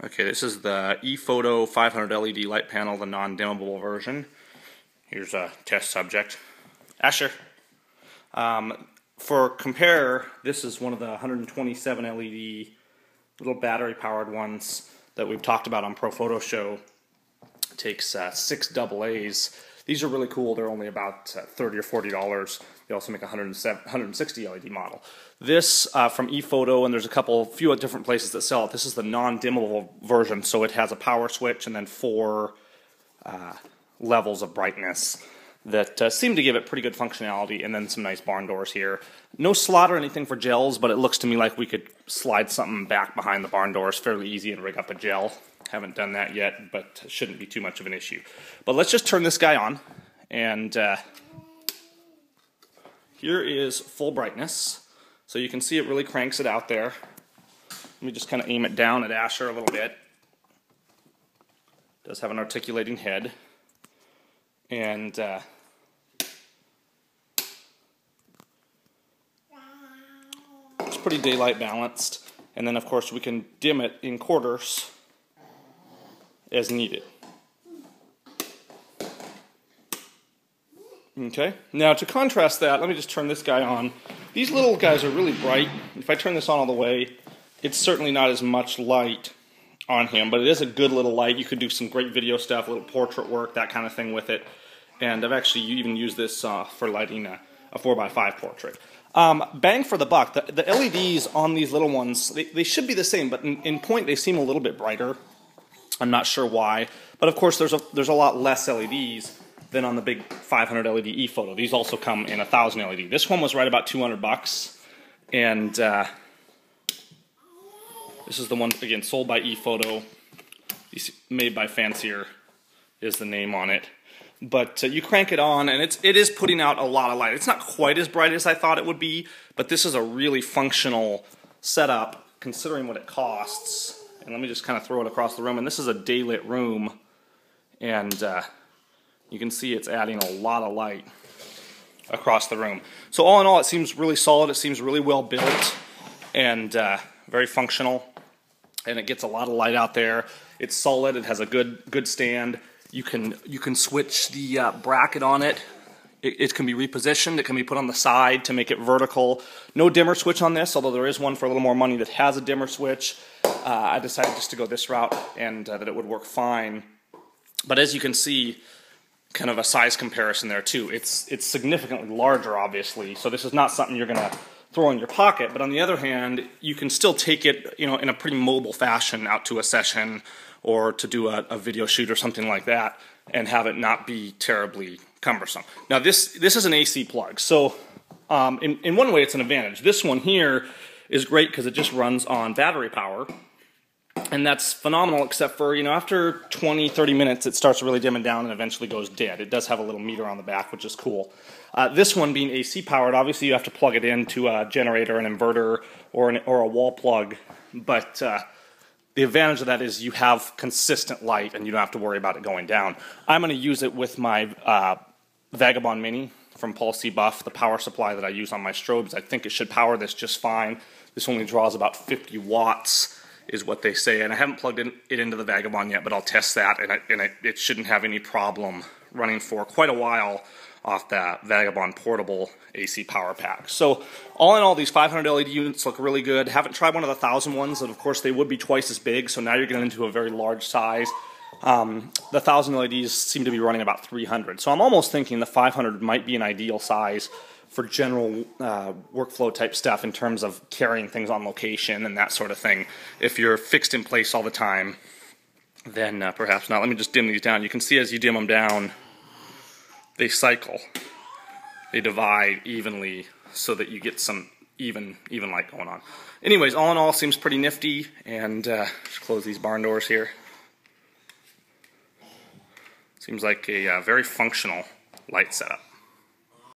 Okay, this is the ePhoto 500 LED light panel, the non-dimmable version. Here's a test subject. Asher. For compare, this is one of the 127 LED little battery-powered ones that we've talked about on Pro Photo Show. It takes 6 AA's. These are really cool. They're only about $30 or $40. They also make a 160 LED model. This from ePhoto, and there's a few different places that sell it. This is the non-dimmable version, so it has a power switch and then 4 levels of brightness that seem to give it pretty good functionality, and then some nice barn doors here. No slot or anything for gels, but it looks to me like we could slide something back behind the barn doors fairly easy and rig up a gel. Haven't done that yet, but it shouldn't be too much of an issue. But let's just turn this guy on, and here is full brightness. So you can see it really cranks it out there. Let me just kind of aim it down at Asher a little bit. It does have an articulating head. And it's pretty daylight balanced. And then of course we can dim it in quarters as needed. Okay, now to contrast that, let me just turn this guy on. These little guys are really bright. If I turn this on all the way, it's certainly not as much light on him, but it is a good little light. You could do some great video stuff, a little portrait work, that kind of thing with it. And I've actually even used this for lighting a 4x5 portrait. Bang for the buck. The LEDs on these little ones, they should be the same, but in point they seem a little bit brighter. I'm not sure why, but of course there's a lot less LEDs than on the big 500 LED ePhoto. These also come in 1000 LED. This one was right about 200 bucks, and this is the one, again, sold by ePhoto. Made by Fancier is the name on it. But you crank it on, and it is putting out a lot of light. It's not quite as bright as I thought it would be, but this is a really functional setup considering what it costs. And let me just kind of throw it across the room. And this is a daylit room, and you can see it's adding a lot of light across the room. So all in all, it seems really solid. It seems really well built and very functional, and it gets a lot of light out there. It's solid. It has a good stand. You can switch the bracket on it. It can be repositioned. It can be put on the side to make it vertical. No dimmer switch on this, although there is one for a little more money that has a dimmer switch. I decided just to go this route, and that it would work fine. But as you can see, kind of a size comparison there too. It's significantly larger, obviously. So this is not something you're gonna throw in your pocket. But on the other hand, you can still take it, in a pretty mobile fashion out to a session, or to do a video shoot or something like that, and have it not be terribly cumbersome. Now this is an AC plug, so in one way it's an advantage. This one here is great because it just runs on battery power, and that's phenomenal, except for, after 20-30 minutes it starts really dimming down and eventually goes dead. It does have a little meter on the back, which is cool. This one being AC powered, obviously you have to plug it into a generator, an inverter, or a wall plug, but the advantage of that is you have consistent light and you don't have to worry about it going down. I'm going to use it with my Vagabond Mini from Paul C. Buff, the power supply that I use on my strobes. I think it should power this just fine. This only draws about 50 watts is what they say, and I haven't plugged it into the Vagabond yet, but I'll test that, and it shouldn't have any problem running for quite a while off that Vagabond portable AC power pack. So all in all, these 500 LED units look really good. Haven't tried one of the 1000 ones, and of course they would be twice as big, so now you're getting into a very large size. The 1000 LEDs seem to be running about 300, so I'm almost thinking the 500 might be an ideal size for general workflow type stuff in terms of carrying things on location and that sort of thing. If you're fixed in place all the time, then perhaps not. Let me just dim these down. You can see as you dim them down, they cycle. They divide evenly so that you get some even light going on. Anyways, all in all, seems pretty nifty, and just close these barn doors here. Seems like a very functional light setup.